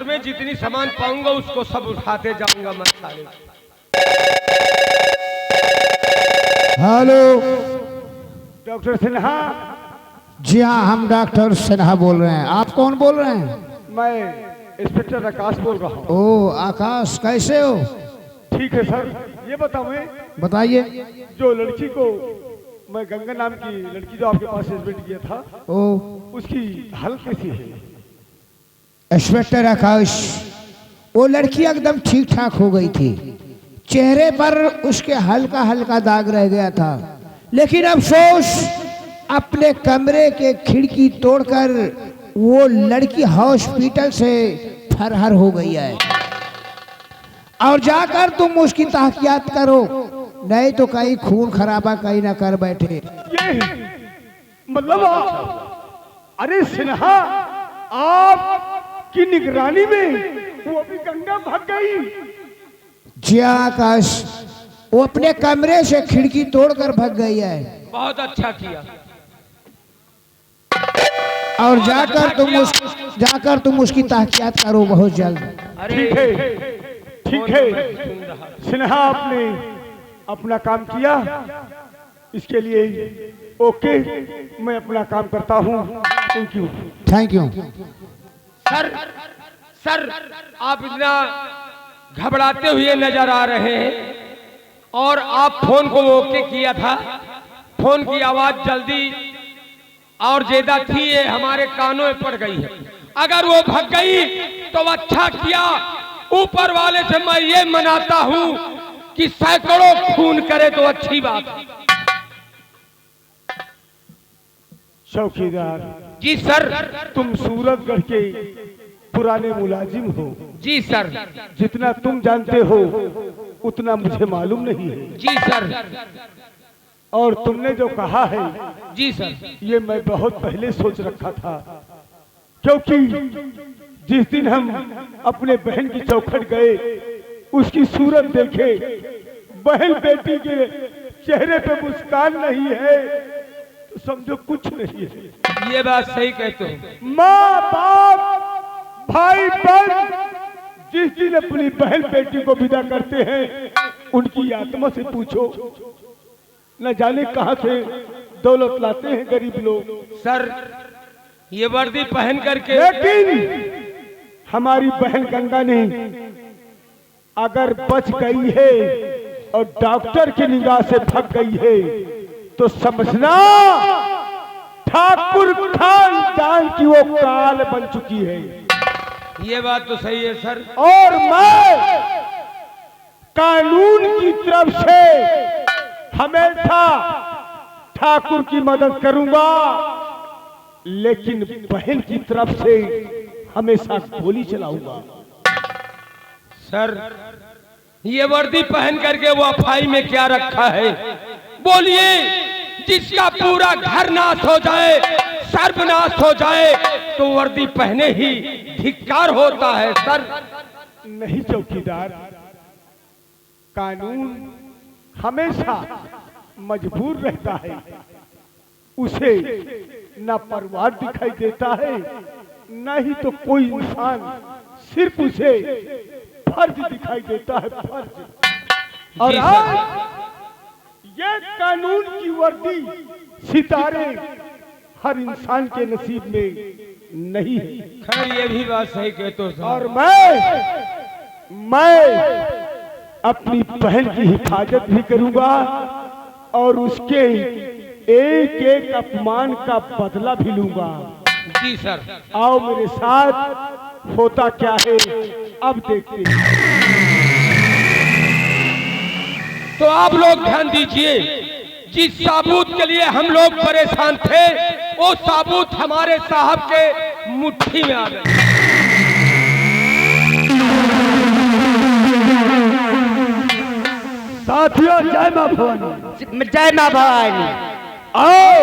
में जितनी सामान पाऊंगा उसको सब उठाते जाऊंगा मैं सारे। Hello doctor Sinha. जी हाँ, हम डॉक्टर सिन्हा बोल रहे हैं। आप कौन बोल रहे हैं? मैं इंस्पेक्टर आकाश बोल रहा हूँ। ओ आकाश, कैसे हो? ठीक है सर। ये बताओ, बताइए। जो लड़की को मैं गंगा नाम की लड़की जो आपके पास एडमिट किया था, ओ उसकी हालत कैसी है? इंस्पेक्टर आकाश, वो लड़की एकदम ठीक ठाक हो गई थी। चेहरे पर उसके हल्का हल्का दाग रह गया था, लेकिन अफसोस अपने कमरे के खिड़की तोड़कर वो लड़की हॉस्पिटल से फरार हो गई है। और जाकर तुम उसकी तहकीकात करो, नहीं तो कहीं खून खराबा कहीं ना कर बैठे। ये मतलब अरे सिन्हा, आपकी निगरानी में वो अभी गंगा भाग गई? जी आकाश, वो अपने कमरे से खिड़की तोड़कर भाग गई है। बहुत अच्छा किया। और जाकर तुम उसकी तहकीकात करो बहुत जल्द। ठीक है, ठीक है सिन्हा, आपने अपना काम किया, इसके लिए ओके। मैं अपना काम करता हूँ। Thank you. Thank you. Sir आप इतना घबराते हुए नजर आ रहे हैं और आप फोन को ओके किया था। फोन की आवाज जल्दी और ज्यादा थी, ये हमारे कानों में पड़ गई है। अगर वो भाग गई तो अच्छा किया। ऊपर वाले से मैं ये मनाता हूं कि सैकड़ों खून करे तो अच्छी बात है। चौकीदार जी सर। तुम सूरतगढ़ के पुराने मुलाजिम हो। जी सर। जितना तुम जानते हो उतना मुझे मालूम नहीं है। जी सर। और तुमने जो कहा है, जी सर, ये मैं बहुत पहले सोच रखा था, क्योंकि जिस दिन हम अपने बहन की चौखट गए, उसकी सूरत देखे, बहन बेटी के चेहरे पे मुस्कान नहीं है तो समझो कुछ नहीं है। ये बात सही कहते हो। माँ बाप भाई बहन जिस दिन अपनी बहन बेटी को विदा करते हैं, उनकी आत्मा से पूछो, न जाने कहां से दौलत लाते हैं गरीब लोग। सर ये वर्दी पहन करके, लेकिन हमारी बहन गंगा ने अगर बच गई है और डॉक्टर की निगाह से भाग गई है तो समझना ठाकुर खानदान की वो काल बन चुकी है। ये बात तो सही है सर। और मैं कानून की तरफ से हमेशा ठाकुर की मदद करूंगा, लेकिन बहन की तरफ से हमेशा गोली चलाऊंगा। सर ये वर्दी पहन करके वो अफाई में क्या रखा है? बोलिए, जिसका पूरा घर नाश हो जाए, सर्वनाश हो जाए, तो वर्दी पहने ही धिक्कार होता है सर। नहीं चौकीदार, कानून हमेशा मजबूर रहता है, उसे न परवाह दिखाई देता है, न ही तो कोई इंसान, सिर्फ उसे फर्ज दिखाई देता है, फर्ज। और आज ये कानून की वर्दी, सितारे हर इंसान के नसीब में नहीं है। खैर ये भी बात सही कहते हो सर। और मैं अपनी बहन की हिफाजत भी करूंगा और उसके एक एक अपमान का बदला भी लूंगा। जी सर। आओ मेरे साथ, होता क्या है अब देखते हैं। तो आप लोग ध्यान दीजिए, जिस साबूत के लिए हम लोग परेशान थे, वो साबूत हमारे साहब के मुट्ठी में आ गए। साथियों, जय मां भवानी। जय मां भवानी। आओ,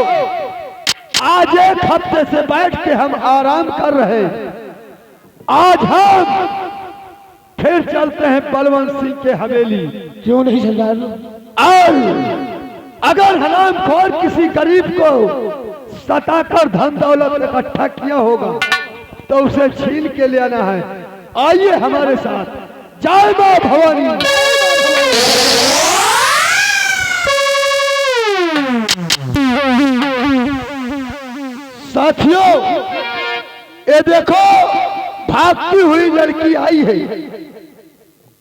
आज एक हफ्ते से बैठ के हम आराम कर रहे हैं, आज हम फिर चलते हैं बलवंत सिंह के हवेली। क्यों नहीं सरदार? और अगर हरामखोर किसी गरीब को सताकर धन दौलत इकट्ठा किया होगा तो उसे छीन के ले आना है, आइए हमारे साथ। जय मां भवानी। साथियों, ये देखो भागती हुई लड़की आई है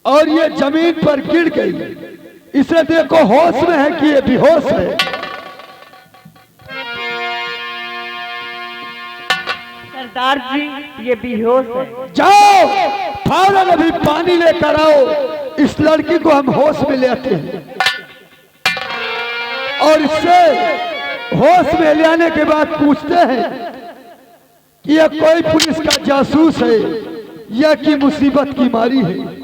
और ये जमीन पर गिर गई। इसे देखो होश में है कि ये बेहोश है। सरदार जी, ये बेहोश है। जाओ फौरन अभी पानी लेकर आओ। इस लड़की को हम होश में ले आते हैं और इससे होश में ले आने के बाद पूछते हैं कि यह कोई पुलिस का जासूस है या कि मुसीबत की मारी है।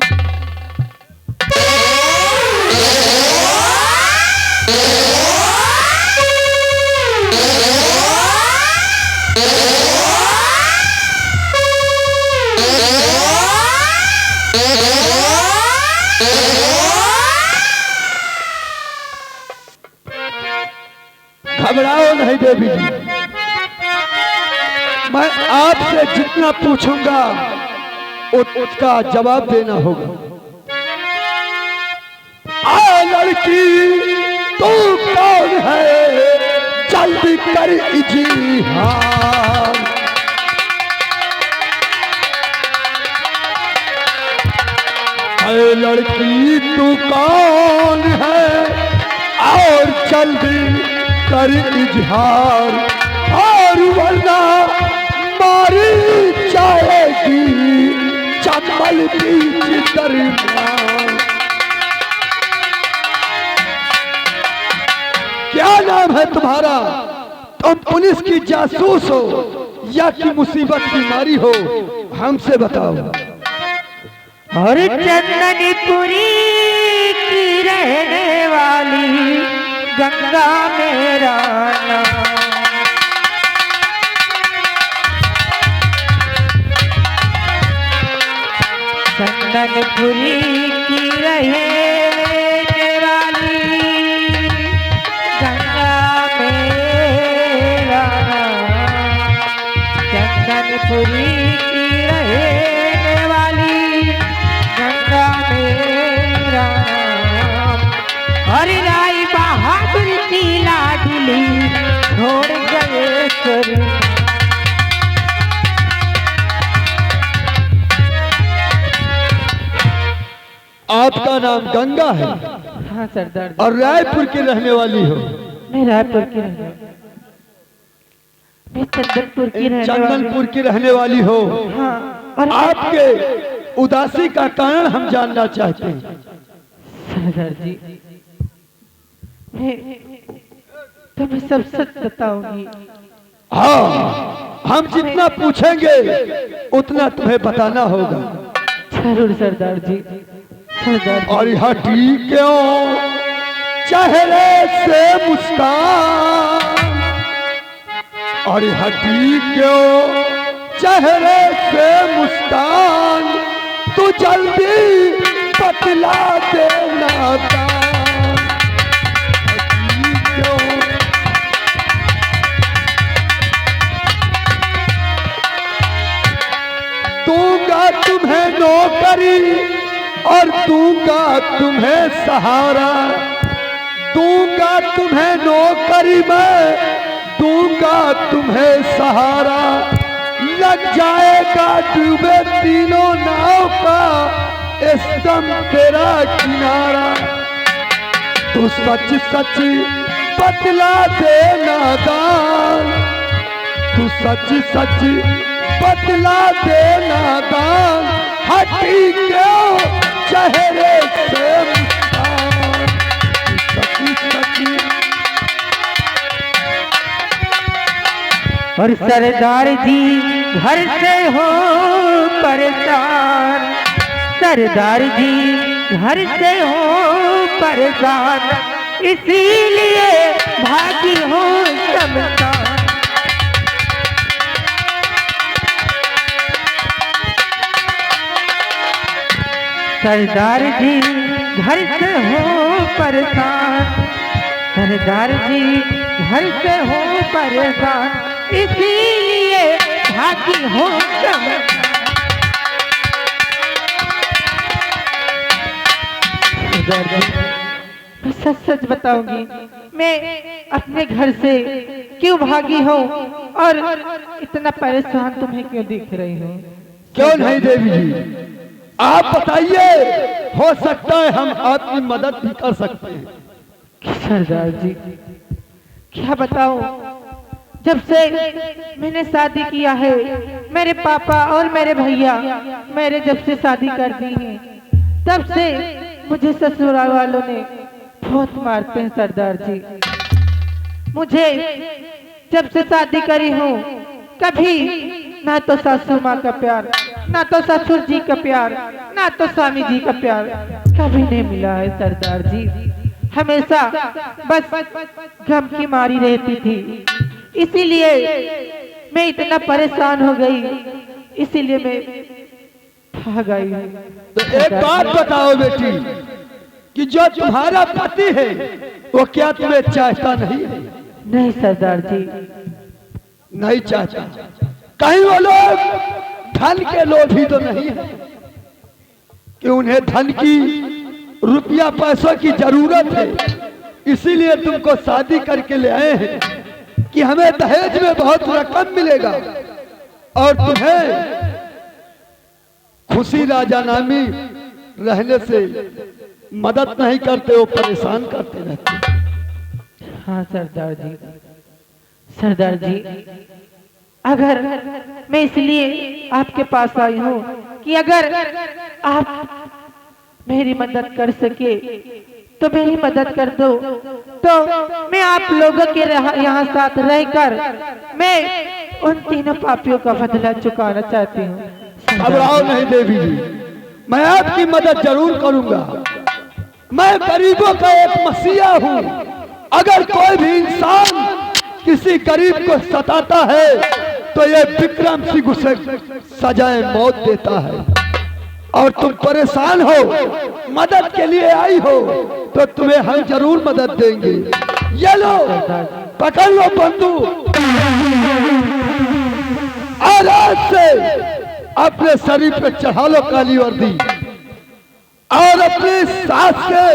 घबराओ नहीं देवी जी, मैं आपसे जितना पूछूंगा उसका जवाब देना होगा। आ लड़की तू कौन है, जल्दी कर इजहार। अरे लड़की तू कौन है और जल्दी कर इजहार, और वरना मारी जाएगी चंबल बीच दरमियान। क्या नाम है तुम्हारा? तुम पुलिस की जासूस हो या कि मुसीबत की मारी हो? हमसे बताओ। और चंदनपुरी की रहने वाली गंगा मेरा नाम। चंदनपुरी की रहने वाली गंगा मेरा नाम। चंदनपुरी की रहने वाली गंगा मेरा नाम। और राय बहादुर की लाडली छोड़ गए सर। आपका नाम गंगा है? हाँ सरदार। और रायपुर की रहने वाली हो? मैं रायपुर की रहने, मैं चंदनपुर की रहने वाली। चंदनपुर की रहने वाली हो? हाँ। और आपके उदासी का कारण हम जानना चाहते हैं। सरदार जी, मैं सब सच बताऊंगी। हाँ, हम जितना पूछेंगे उतना तुम्हें बताना होगा। जरूर सरदार जी। सरदार जी। और हटी क्यों चेहरे से मुस्कान, और हटी क्यों चेहरे से मुस्कान, तू जल्दी बतला देना दान। हटी क्यों दूंगा तुम्हें नौकरी और दूंगा तुम्हें सहारा। दूंगा तुम्हें नौकरी में, दूंगा तुम्हें सहारा। लग जाएगा डूबे तीनों नाव का एकदम तेरा किनारा। तू सच सच बतला देना दान, तू सच सच बतला देना दान। हटी क्यों चेहरे से मुस्कान, सची सची। और सरदार जी घर से हो परेशान। सरदार जी घर से हो परेशान, इसीलिए भागी हो शमशान। सरदार जी घर से हो परेशान। सरदार जी घर से हो परेशान, इसीलिए भागी हो शमशान। सरदार जी, मैं सच सच बताऊंगी, मैं अपने घर से क्यों भागी हूँ और इतना परेशान तुम्हें क्यों दिख रही हूँ? क्यों नहीं देवी जी, आप बताइए, हो सकता है हम आपकी मदद भी कर सकते हैं। सरदार जी क्या बताऊं, जब से मैंने शादी किया है, मेरे पापा और मेरे भैया मेरे जब से शादी कर दी है, तब से मुझे ससुराल वालों ने बहुत मारते हैं सरदार जी। मुझे जब से शादी करी हूँ, कभी ना तो सासू माँ का प्यार, ना तो ससुर जी का प्यार, ना तो स्वामी जी का प्यार कभी नहीं मिला है सरदार जी। हमेशा बस गम की मारी रहती थी, इसीलिए मैं इतना परेशान हो गई, इसीलिए मैं भाग आई हूँ। तो एक बात बताओ बेटी, कि जो तुम्हारा पति है वो क्या तुम्हें चाहता नहीं है? नहीं सरदार जी, नहीं चाहता। कहीं वो लोग धन के लोभी तो नहीं है कि उन्हें धन की, रुपया पैसों की जरूरत है, इसीलिए तुमको शादी करके ले आए हैं कि हमें दहेज में बहुत रकम मिलेगा और तुम्हें खुशी राजा नामी रहने से मदद नहीं करते हो, परेशान करते रहते। हाँ सरदार जी, सरदार जी अगर मैं इसलिए आपके पास आई हूँ कि अगर आप मेरी मदद कर सके तो मेरी मदद कर दो, तो मैं आप लोगों के यहाँ साथ रहकर मैं उन तीनों पापियों का बदला चुकाना चाहती हूँ। घबराओ नहीं देवी जी, मैं आपकी मदद जरूर करूंगा। मैं गरीबों का एक मसीहा हूँ। अगर कोई भी इंसान किसी गरीब को सताता है तो ये विक्रम सिंह उसे सजाए मौत देता है। और तुम परेशान हो, मदद के लिए आई हो, तो तुम्हें हम जरूर मदद देंगे। ये लो, पकड़ लो बंदूक और आज से अपने शरीर पे चढ़ा लो काली वर्दी और अपनी सास से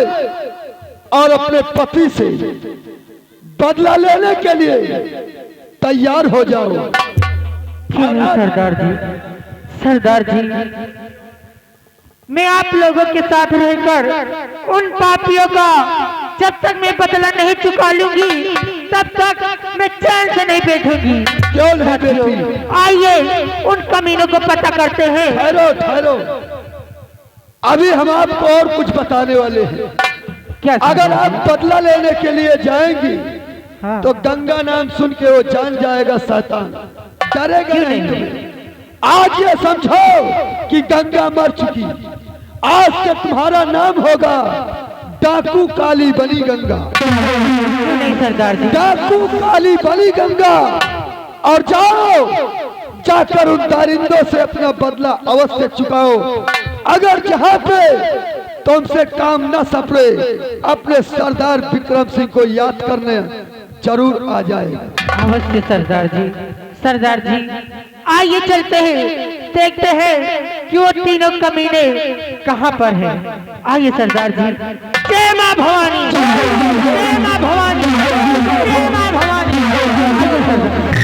और अपने पति से बदला लेने के लिए तैयार हो जाओ। क्यों नहीं सरदार जी, सरदार जी मैं आप लोगों के साथ रहकर उन पापियों का जब तक मैं बदला नहीं चुका लूंगी तब तक मैं चैन से नहीं बैठूंगी। क्यों नहीं बैठी? आइए उन कमीनों को पता करते हैं। ठहरो ठहरो, अभी हम आपको और कुछ बताने वाले हैं। क्या? अगर आप बदला लेने के लिए जाएंगी हाँ। तो गंगा नाम सुन के वो जान जाएगा शैतान, डरेगा क्यों नहीं नहीं? तुम्हें। आज ये समझो कि गंगा मर चुकी, आज से तुम्हारा नाम होगा डाकू काली बली गंगा। क्यों नहीं सरदार जी? डाकू काली बली गंगा। और जाओ, जाकर उन दारिंदों से अपना बदला अवश्य चुकाओ। अगर जहां पे तुमसे काम न सपड़े, अपने सरदार विक्रम सिंह को याद करने जरूर आ जाएगा। अवश्य सरदार जी। सरदार जी आइए चलते हैं, देखते हैं कि वो तीनों कमीने कहाँ पर हैं। आइए सरदार जी। जय मां भवानी, जय मां भवानी, जय मां भवानी। आइए सरदार।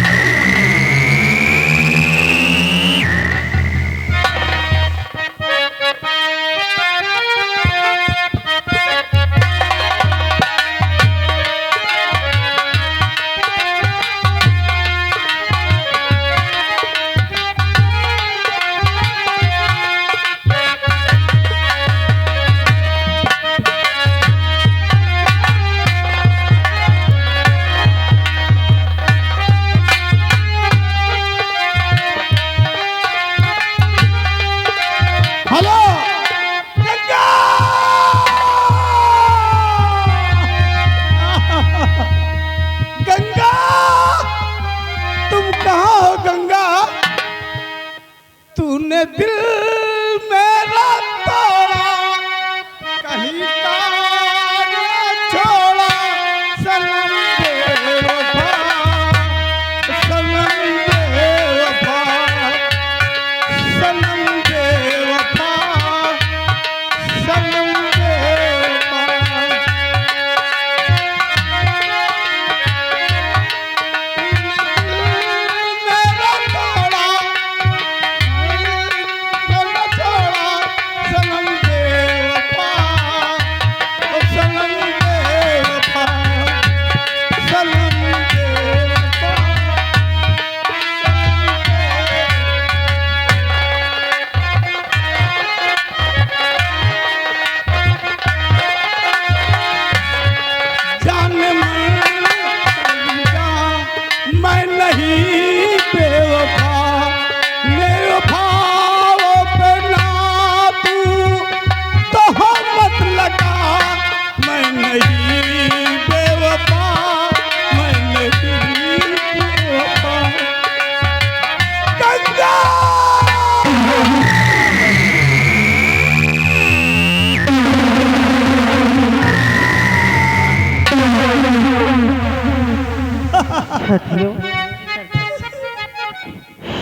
साथियों,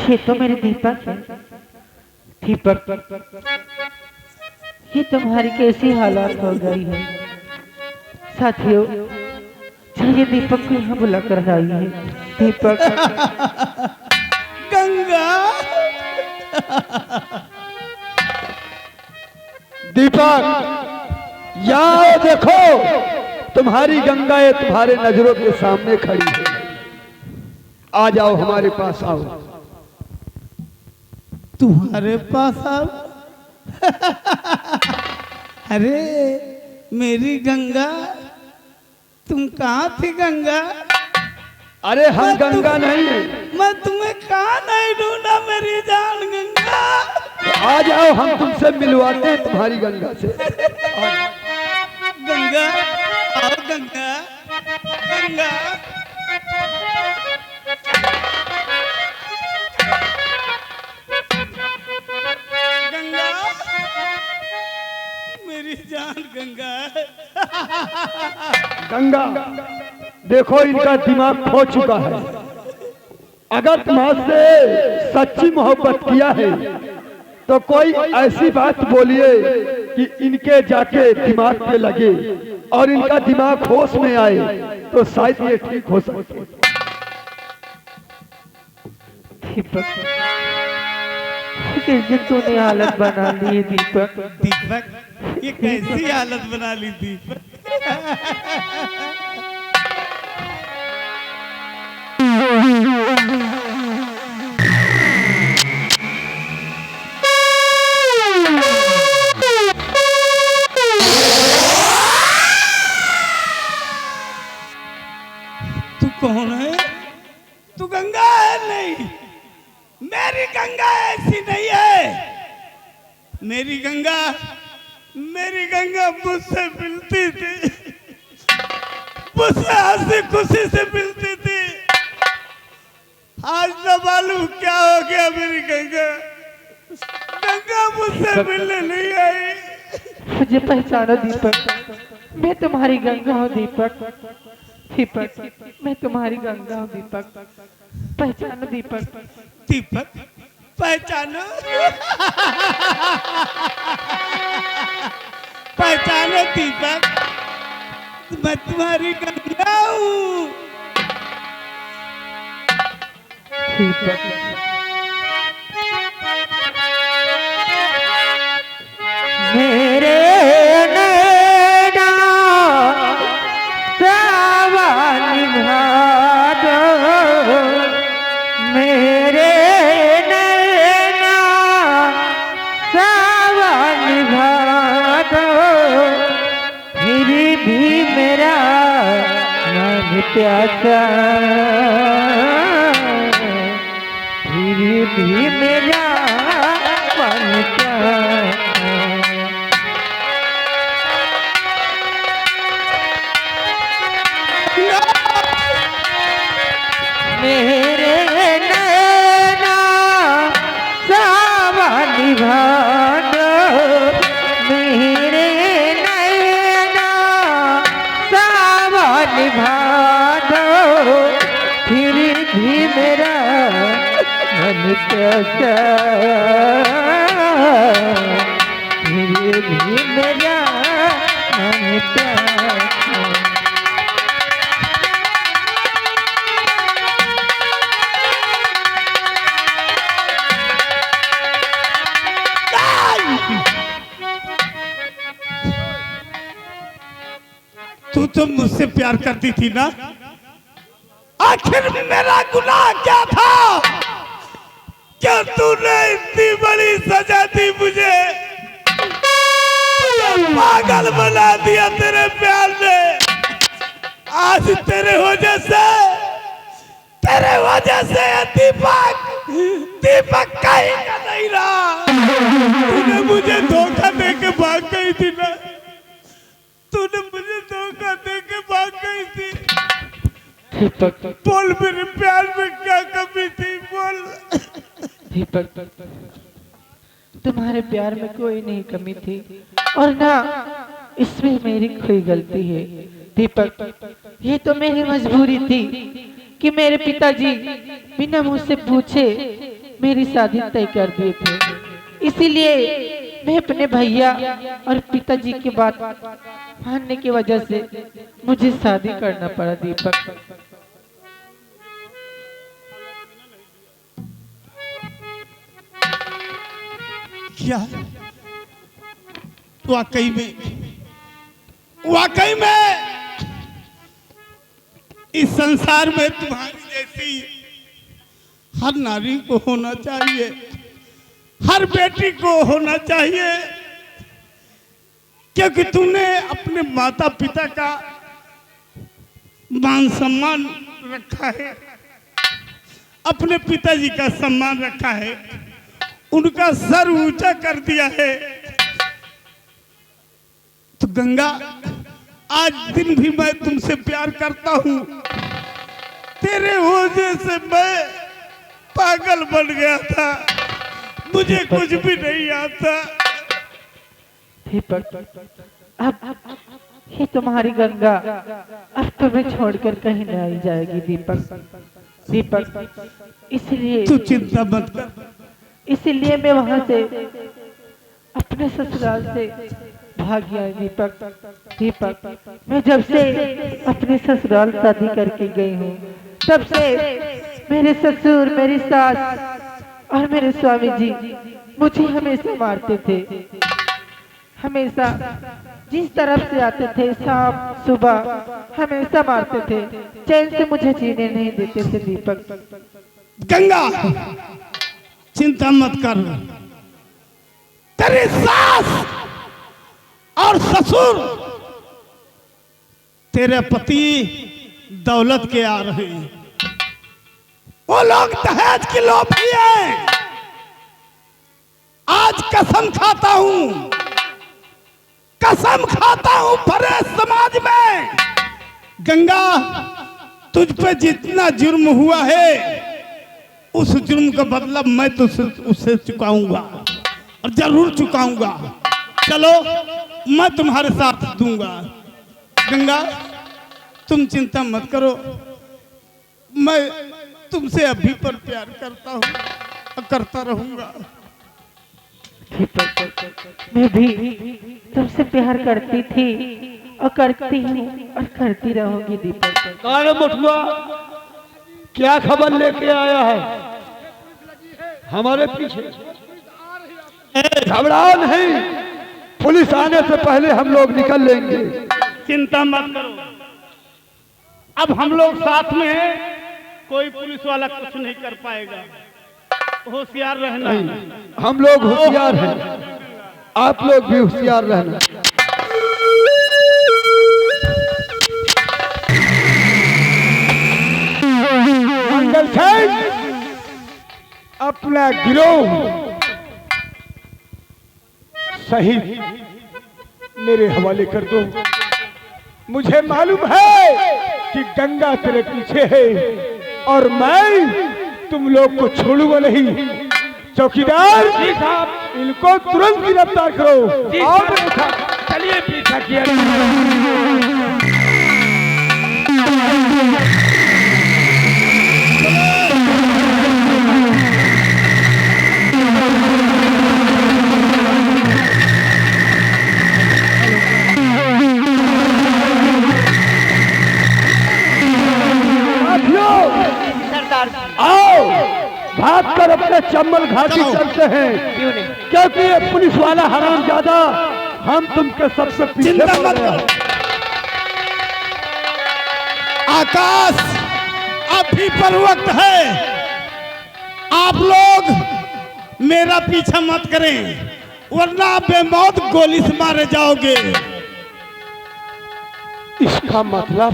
ये तो मेरे दीपक है। दीपक, ये तुम्हारी कैसी हालत हो गई है? साथियों, चलिए दीपक को यहाँ बुला कर आइए। दीपक, गंगा, दीपक यहाँ देखो, तुम्हारी गंगा ये तुम्हारे नजरों के सामने खड़ी है। आ जाओ, हमारे पास आओ। तुम्हारे पास आओ? अरे मेरी गंगा, तुम कहाँ थी गंगा? अरे हम गंगा नहीं, मैं तुम्हें कहाँ नहीं ढूंढा मेरी जान गंगा। आ जाओ, हम तुमसे मिलवाते हैं तुम्हारी गंगा से। गंगा, आओ गंगा, गंगा। गंगा, मेरी जान गंगा। गंगा देखो, इनका दिमाग खो चुका है। अगर तुम्हारे सच्ची मोहब्बत किया है तो कोई ऐसी बात बोलिए कि इनके जाके दिमाग पे लगे और इनका दिमाग होश में आए, तो शायद ये ठीक हो सके। दीपक, कैसे तूने हालत बना ली है दीपक? दीपक, ये कैसी हालत बना ली दीपक? तू कौन है? तू गंगा है? नहीं, मेरी गंगा ऐसी नहीं है। मेरी गंगा मुझसे मिलती थी, मुझसे हंसी खुशी से मिलती थी। आज न मालूम क्या हो गया। मेरी गंगा मुझसे मिलने नहीं आई। मुझे पहचानो दीपक, मैं तुम्हारी गंगा हूँ दीपक। दीपक, मैं तुम्हारी गंगा हूँ दीपक, पहचानो दीपक। दीपक, पहचानो, पहचानो दीपक, मैं तुम्हारी गंगा हूँ। दीपक, मेरे नैना सावन भादो, मेरे नैना सावन भादो, फिर भी मेरा मन प्यासा, फिर भी मेरा मन प्यासा। मेरे नैना सावन भादो, मेरे नैना सावन भादो, फिर भी मेरा मन प्यासा, फिर भी मेरा मन प्यासा। तू तो मुझसे प्यार करती थी ना? आखिर मेरा गुनाह क्या था? क्या तूने इतनी बड़ी सजा दी मुझे? पागल बना दिया तेरे प्यार ने। आज तेरे वजह से दीपक कहीं का नहीं रहा। तूने मुझे धोखा दे के भाग गई थी ना? तूने मुझे धोखा दे के भाग गई थी। दीपक, बोल, मेरे प्यार में क्या कमी थी? बोल। दीपक, तुम्हारे प्यार में कोई नहीं कमी थी और ना इसमें मेरी कोई गलती है। दीपक, ये तो मेरी मजबूरी थी। कि मेरे पिताजी बिना मुझसे पूछे मेरी शादी तय कर दिए थे। इसीलिए मैं अपने भैया और पिताजी की बात मानने की वजह से मुझे शादी करना पड़ा दीपक। क्या वाकई में इस संसार में तुम्हारी जैसी हर नारी को होना चाहिए, हर बेटी को होना चाहिए, क्योंकि तुमने अपने माता पिता का मान सम्मान रखा है, अपने पिताजी का सम्मान रखा है, उनका सर ऊंचा कर दिया है। तो गंगा, आज दिन भी मैं तुमसे प्यार करता हूं। तेरे वजह से मैं पागल बन गया था, मुझे कुछ भी नहीं आता। दीपक, अब ये तुम्हारी गंगा अब तुम्हें छोड़कर कहीं नहीं जाएगी दीपक। इसलिए तू चिंता मत कर। इसीलिए मैं वहां से अपने ससुराल से भाग गया दीपक। मैं जब से अपने ससुराल शादी करके गई हूँ, तब से मेरे ससुर, मेरी सास और मेरे स्वामी जी मुझे हमेशा मारते थे। हमेशा जिस तरफ से आते थे, शाम सुबह हमेशा मारते थे, चैन से मुझे जीने नहीं देते थे दीपक। गंगा, चिंता मत कर। तेरी सास और ससुर तेरे पति दौलत के आ रहे हैं, वो लोग दहेज की लोभी हैं। आज कसम खाता हूं भरे समाज में, गंगा, तुझ पे जितना जुर्म हुआ है उस जुर्म का बदला मैं तो उससे चुकाऊंगा और जरूर चुकाऊंगा। चलो, मैं तुम्हारे साथ दूंगा। गंगा, तुम चिंता मत करो, मैं तुमसे अभी पर प्यार करता हूँ और करता रहूंगा। मैं भी तुमसे प्यार करती थी और करती हूँ और करती रहूंगी दीपक। कारे मठुआ, क्या खबर लेके आया है हमारे पीछे? घबराओ नहीं, पुलिस आने से पहले हम लोग निकल लेंगे। चिंता मत करो, अब हम लोग साथ में हैं, कोई पुलिस वाला कुछ नहीं कर पाएगा। होशियार रहना। हम लोग होशियार हैं, आप लोग भी होशियार रहना। मंगल सिंह, अपना गिरोह सही मेरे हवाले कर दो। मुझे मालूम है कि गंगा तेरे पीछे है और मैं तुम लोग को छोड़ूंगा नहीं। चौकीदार जी साहब, इनको तुरंत गिरफ्तार करो। और चलिए पीछा किया। आओ, भाग कर अपने चम्बल घाटी चलते हैं, क्योंकि ये पुलिस वाला हरामजादा हम तुमके सबसे पीछे चिंता पड़ मत रहे हैं। करो। आकाश, अभी पर वक्त है, आप लोग मेरा पीछा मत करें, वरना आप बेमौत गोली से मारे जाओगे। इसका मतलब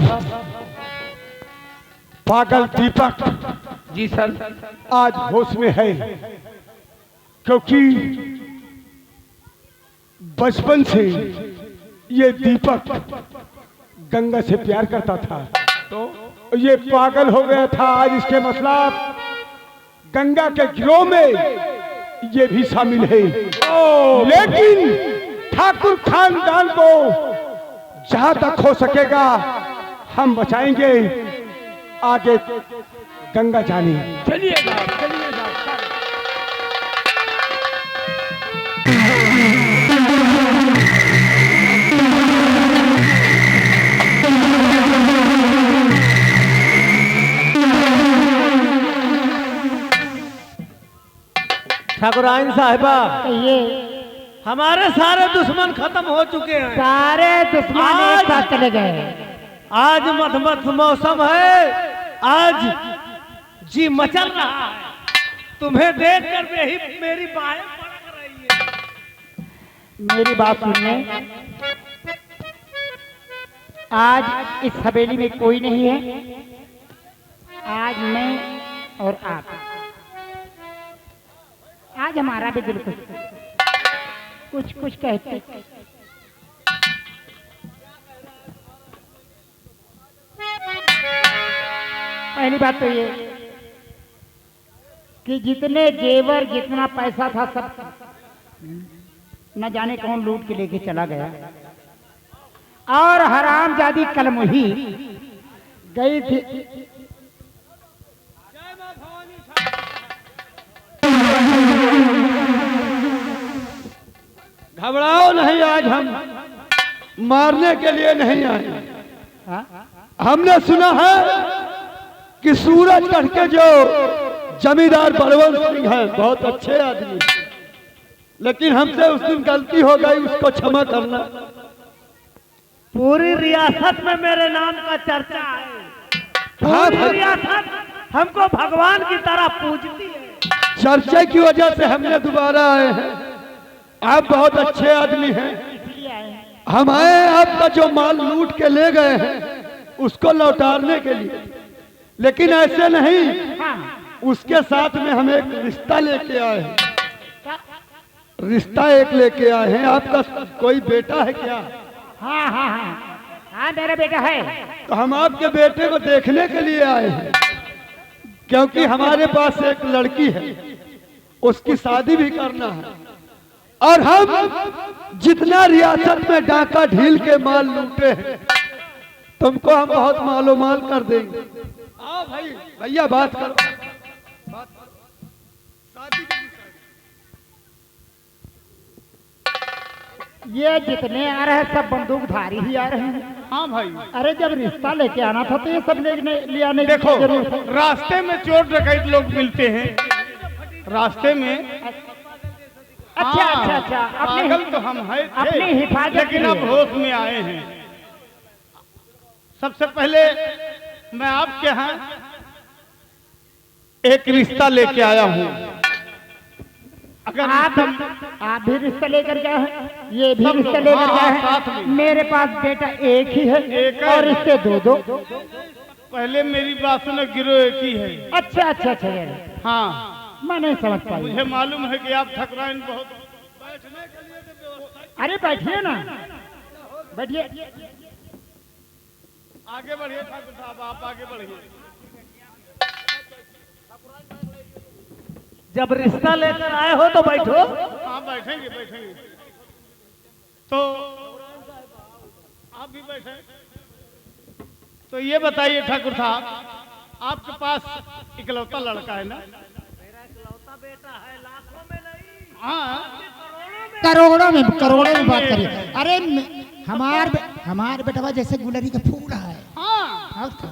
पागल दीपक जी सर। आज होश में है, क्योंकि बचपन से ये दीपक गंगा से प्यार करता था, तो ये पागल हो गया था। आज इसके मसला गंगा के गिरोह में ये भी शामिल है। लेकिन ठाकुर खानदान को जहां तक हो सकेगा हम बचाएंगे। आगे गंगा जानी। चलिएगा चलिएगा। ठाकुराइन साहिबा, ये हमारे सारे दुश्मन खत्म हो चुके हैं। सारे दुश्मन एक साथ चले गए। आज मधमत मौसम है, आज जी मचल रहा है। तुम्हें देखकर मेरी बाहें फड़क रही है। मेरी बात सुनिए, आज इस हवेली में कोई नहीं है। आज मैं और आप, आज हमारा भी दिल कुछ कुछ कहते। पहली बात तो ये कि जितने जेवर जितना पैसा था सब न जाने कौन लूट के लेके चला गया, और हरामजादी कलमुही गई थी। घबराओ नहीं, आज हम मारने के लिए नहीं आए। हमने सुना है कि सूरजगढ़ के जो जमींदार बलवंत सिंह हैं बहुत अच्छे आदमी, लेकिन हमसे उस दिन गलती हो गई, उसको क्षमा करना। पूरी रियासत में मेरे नाम का चर्चा है। हाँ, पूरी रियासत हमको भगवान की तरह पूजती है। चर्चे की वजह से हमने दोबारा आए हैं। आप बहुत अच्छे आदमी हैं, हम आए आपका जो माल लूट के ले गए हैं उसको लौटाने के लिए, लेकिन ऐसे नहीं, उसके साथ में हम एक रिश्ता लेके आए हैं। रिश्ता एक लेके आए हैं। आपका कोई बेटा है क्या? हाँ हाँ हाँ हाँ, मेरा बेटा है। तो हम आपके बेटे को देखने के लिए आए हैं, क्योंकि हमारे पास एक लड़की है, उसकी शादी भी करना है, और हम जितना रियासत में डाका ढील के माल लूटे हैं तुमको हम बहुत मालो माल कर देंगे। आओ भाई, भैया बात करो। ये जितने आ रहे हैं सब बंदूकधारी ही आ रहे हैं। हाँ भाई, अरे जब रिश्ता लेके आना था तो ये सब ले आने की देखो जरूरत है। रास्ते में चोर डकैत लोग मिलते हैं, रास्ते में। अच्छा अच्छा अच्छा, पागल तो हम है अपनी हिफाजत लेकिन के अब लिए। होश में आए हैं। सबसे पहले मैं आपके यहाँ एक रिश्ता लेके आया हूँ। अगर आप भी रिश्ता लेकर गए हैं, ये भी सब रिश्ता लोग, लेकर हाँ, गए साथ हैं। में। मेरे पास बेटा एक ही है एक है। और रिश्ते दो दो। पहले मेरी बात सुनो, गिरो एक ही है। अच्छा अच्छा अच्छा, ये हाँ, मैं नहीं समझ पाई। मुझे मालूम है कि आप ठकराइन बहुत। अरे बैठिए ना, बैठिए। आगे बढ़िए ठाकुर साहब, आप आगे बढ़िए। जब रिश्ता लेकर आए हो तो बैठो। हाँ बैठेंगे बैठेंगे। तो आप भी बैठे। तो ये बताइए ठाकुर साहब, आपके पास इकलौता लड़का है ना? मेरा इकलौता बेटा है, लाखों में नहीं, हाँ, करोड़ों में बात करिए। अरे हमार बेटवा जैसे गुलरी का फूल है। हाँ। और क्या?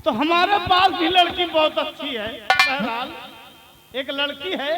तो हमारे पास भी लड़की बहुत अच्छी है। बहरहाल एक लड़की है,